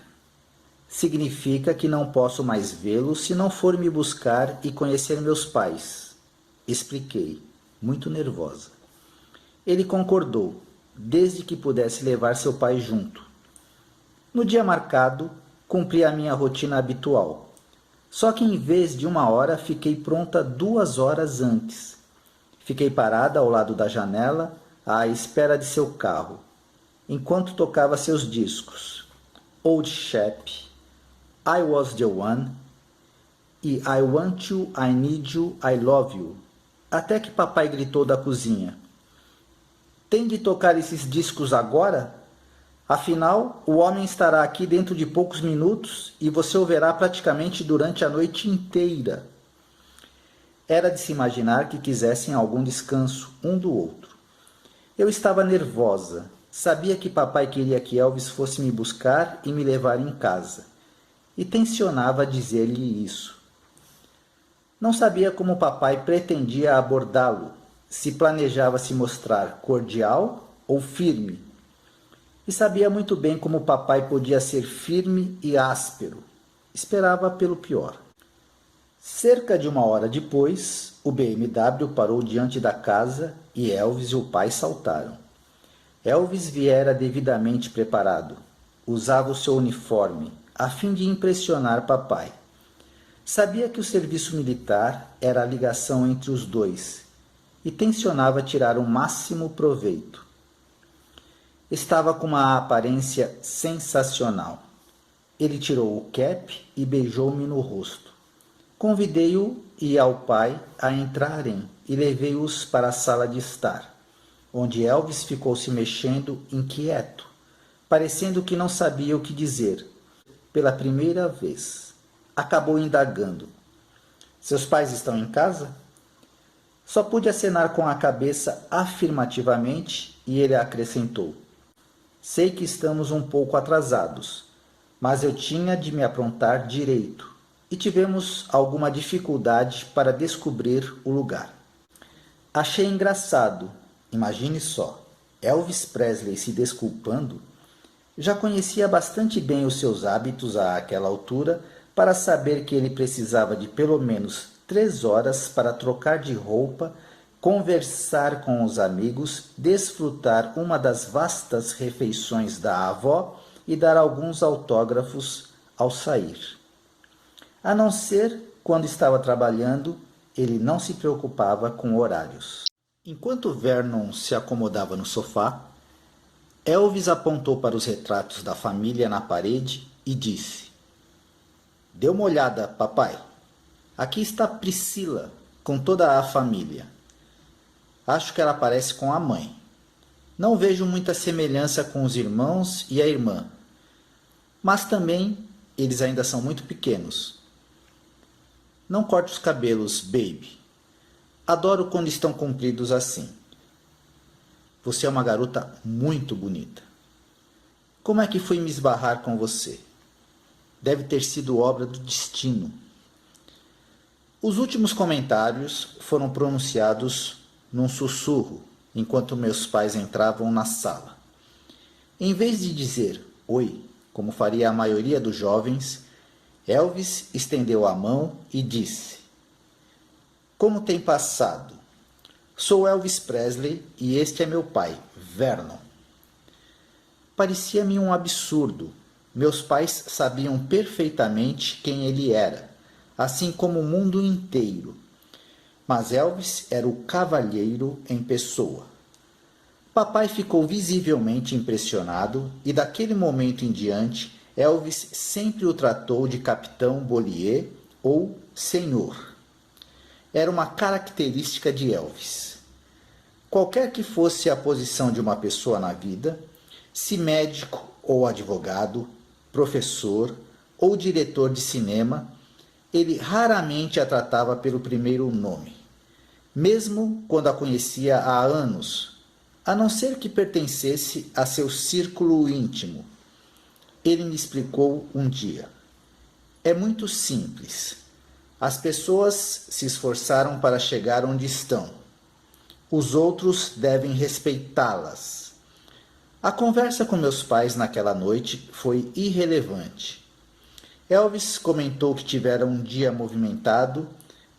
"Significa que não posso mais vê-lo se não for me buscar e conhecer meus pais." Expliquei, muito nervosa. Ele concordou, desde que pudesse levar seu pai junto. No dia marcado, cumpri a minha rotina habitual. Só que em vez de 1 hora, fiquei pronta 2 horas antes. Fiquei parada ao lado da janela, à espera de seu carro, enquanto tocava seus discos: Old Chap, I Was the One e I Want You, I Need You, I Love You, até que papai gritou da cozinha: "Tem de tocar esses discos agora? Afinal, o homem estará aqui dentro de poucos minutos e você o verá praticamente durante a noite inteira." Era de se imaginar que quisessem algum descanso um do outro. Eu estava nervosa. Sabia que papai queria que Elvis fosse me buscar e me levar em casa, e tencionava dizer-lhe isso. Não sabia como papai pretendia abordá-lo, se planejava se mostrar cordial ou firme. E sabia muito bem como papai podia ser firme e áspero. Esperava pelo pior. Cerca de 1 hora depois, o BMW parou diante da casa e Elvis e o pai saltaram. Elvis viera devidamente preparado. Usava o seu uniforme, a fim de impressionar papai. Sabia que o serviço militar era a ligação entre os dois e tencionava tirar o máximo proveito. Estava com uma aparência sensacional. Ele tirou o cap e beijou-me no rosto. Convidei-o e ao pai a entrarem e levei-os para a sala de estar, onde Elvis ficou se mexendo inquieto, parecendo que não sabia o que dizer. Pela primeira vez, acabou indagando: "Seus pais estão em casa?" Só pude acenar com a cabeça afirmativamente e ele acrescentou: "Sei que estamos um pouco atrasados, mas eu tinha de me aprontar direito e tivemos alguma dificuldade para descobrir o lugar." Achei engraçado. Imagine só, Elvis Presley se desculpando. Já conhecia bastante bem os seus hábitos àquela altura para saber que ele precisava de pelo menos 3 horas para trocar de roupa, conversar com os amigos, desfrutar uma das vastas refeições da avó e dar alguns autógrafos ao sair. A não ser quando estava trabalhando, ele não se preocupava com horários. Enquanto Vernon se acomodava no sofá, Elvis apontou para os retratos da família na parede e disse: "Dê uma olhada, papai. Aqui está Priscila, com toda a família. Acho que ela parece com a mãe. Não vejo muita semelhança com os irmãos e a irmã. Mas também eles ainda são muito pequenos. Não corte os cabelos, baby. Adoro quando estão compridos assim. Você é uma garota muito bonita. Como é que fui me esbarrar com você? Deve ter sido obra do destino." Os últimos comentários foram pronunciados num sussurro, enquanto meus pais entravam na sala. Em vez de dizer oi, como faria a maioria dos jovens, Elvis estendeu a mão e disse: Como tem passado? Sou Elvis Presley e este é meu pai, Vernon. Parecia-me um absurdo. Meus pais sabiam perfeitamente quem ele era, assim como o mundo inteiro. Mas Elvis era o cavalheiro em pessoa. Papai ficou visivelmente impressionado e daquele momento em diante, Elvis sempre o tratou de Capitão Bollier ou Senhor. Era uma característica de Elvis. Qualquer que fosse a posição de uma pessoa na vida, se médico ou advogado, professor ou diretor de cinema, ele raramente a tratava pelo primeiro nome, mesmo quando a conhecia há anos, a não ser que pertencesse a seu círculo íntimo. Ele me explicou um dia: é muito simples. As pessoas se esforçaram para chegar onde estão. Os outros devem respeitá-las. A conversa com meus pais naquela noite foi irrelevante. Elvis comentou que tivera um dia movimentado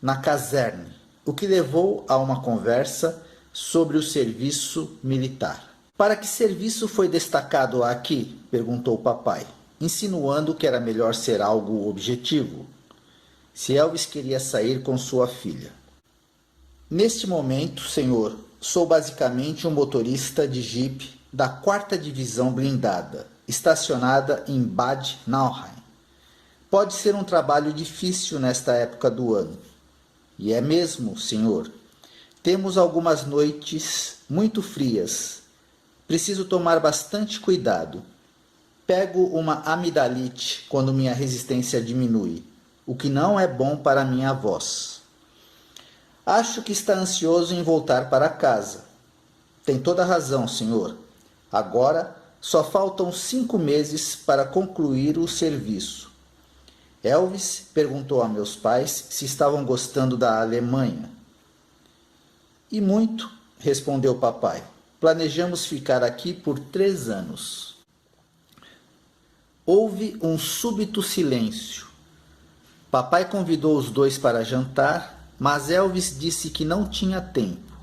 na caserna, o que levou a uma conversa sobre o serviço militar. Para que serviço foi destacado aqui? Perguntou o papai, insinuando que era melhor ser algo objetivo, se Elvis queria sair com sua filha. Neste momento, senhor, sou basicamente um motorista de jipe da 4ª Divisão Blindada, estacionada em Bad Nauheim. Pode ser um trabalho difícil nesta época do ano. E é mesmo, senhor. Temos algumas noites muito frias. Preciso tomar bastante cuidado. Pego uma amidalite quando minha resistência diminui, o que não é bom para minha voz. Acho que está ansioso em voltar para casa. Tem toda a razão, senhor. Agora só faltam 5 meses para concluir o serviço. Elvis perguntou a meus pais se estavam gostando da Alemanha. E muito, respondeu papai. Planejamos ficar aqui por 3 anos. Houve um súbito silêncio. Papai convidou os dois para jantar, mas Elvis disse que não tinha tempo.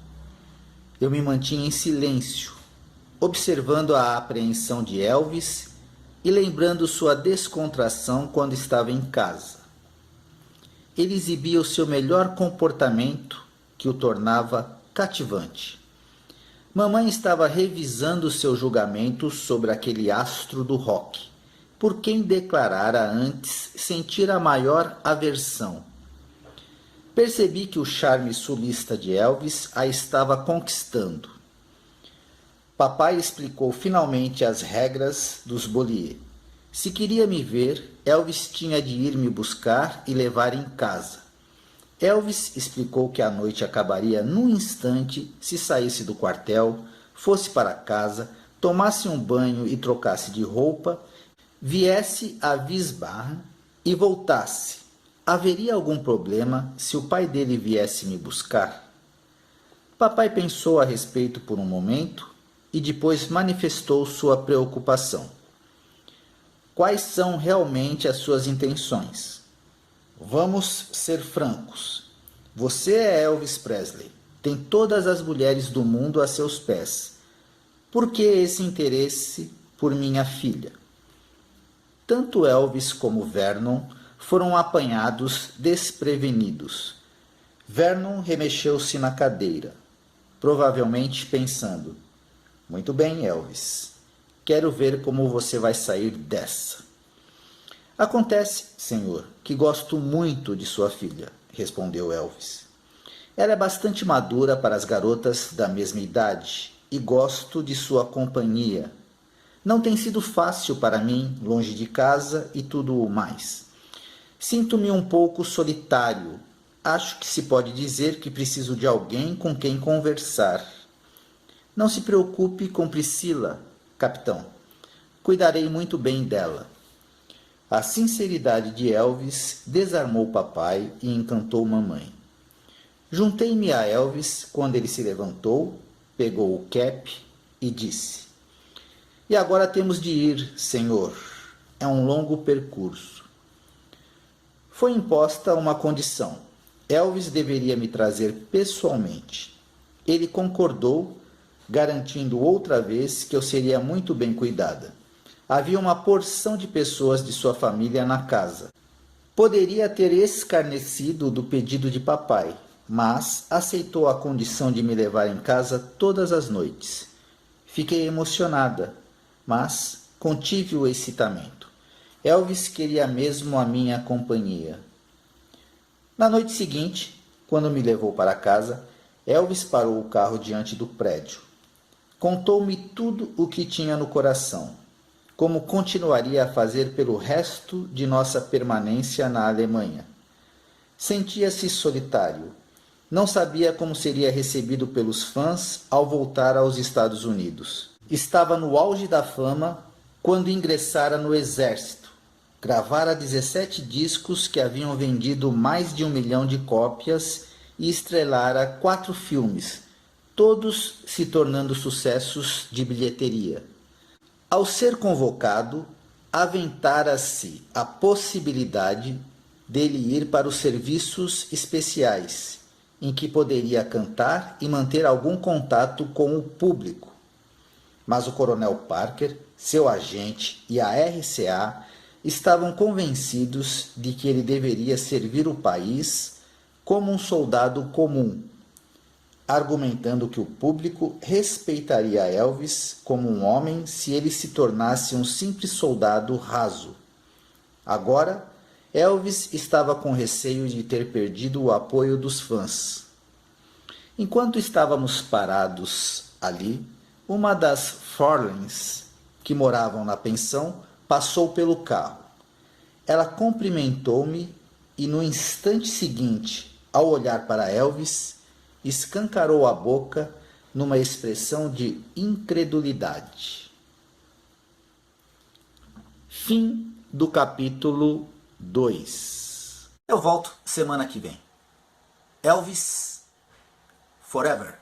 Eu me mantinha em silêncio, observando a apreensão de Elvis e lembrando sua descontração quando estava em casa. Ele exibia o seu melhor comportamento, que o tornava cativante. Mamãe estava revisando seu julgamento sobre aquele astro do rock, por quem declarara antes sentir a maior aversão. Percebi que o charme sulista de Elvis a estava conquistando. Papai explicou finalmente as regras dos Bollier. Se queria me ver, Elvis tinha de ir me buscar e levar em casa. Elvis explicou que a noite acabaria num instante se saísse do quartel, fosse para casa, tomasse um banho e trocasse de roupa, viesse a Wiesbaden e voltasse. Haveria algum problema se o pai dele viesse me buscar? Papai pensou a respeito por um momento e depois manifestou sua preocupação. Quais são realmente as suas intenções? Vamos ser francos. Você é Elvis Presley. Tem todas as mulheres do mundo a seus pés. Por que esse interesse por minha filha? Tanto Elvis como Vernon foram apanhados desprevenidos. Vernon remexeu-se na cadeira, provavelmente pensando: muito bem, Elvis. Quero ver como você vai sair dessa. Acontece, senhor, que gosto muito de sua filha, respondeu Elvis. Ela é bastante madura para as garotas da mesma idade e gosto de sua companhia. Não tem sido fácil para mim, longe de casa e tudo o mais. Sinto-me um pouco solitário. Acho que se pode dizer que preciso de alguém com quem conversar. Não se preocupe com Priscila, capitão. Cuidarei muito bem dela. A sinceridade de Elvis desarmou papai e encantou mamãe. Juntei-me a Elvis quando ele se levantou, pegou o cap e disse: E agora temos de ir, senhor. É um longo percurso. Foi imposta uma condição. Elvis deveria me trazer pessoalmente. Ele concordou, garantindo outra vez que eu seria muito bem cuidada. Havia uma porção de pessoas de sua família na casa. Poderia ter escarnecido do pedido de papai, mas aceitou a condição de me levar em casa todas as noites. Fiquei emocionada, mas contive o excitamento. Elvis queria mesmo a minha companhia. Na noite seguinte, quando me levou para casa, Elvis parou o carro diante do prédio. Contou-me tudo o que tinha no coração, como continuaria a fazer pelo resto de nossa permanência na Alemanha. Sentia-se solitário. Não sabia como seria recebido pelos fãs ao voltar aos Estados Unidos. Estava no auge da fama quando ingressara no exército. Gravara 17 discos que haviam vendido mais de 1 milhão de cópias e estrelara 4 filmes, todos se tornando sucessos de bilheteria. Ao ser convocado, aventara-se a possibilidade dele ir para os serviços especiais, em que poderia cantar e manter algum contato com o público. Mas o coronel Parker, seu agente e a RCA estavam convencidos de que ele deveria servir o país como um soldado comum, argumentando que o público respeitaria Elvis como um homem se ele se tornasse um simples soldado raso. Agora, Elvis estava com receio de ter perdido o apoio dos fãs. Enquanto estávamos parados ali, uma das Forlins, que moravam na pensão, passou pelo carro. Ela cumprimentou-me e no instante seguinte, ao olhar para Elvis, escancarou a boca numa expressão de incredulidade. Fim do capítulo 2. Eu volto semana que vem. Elvis Forever.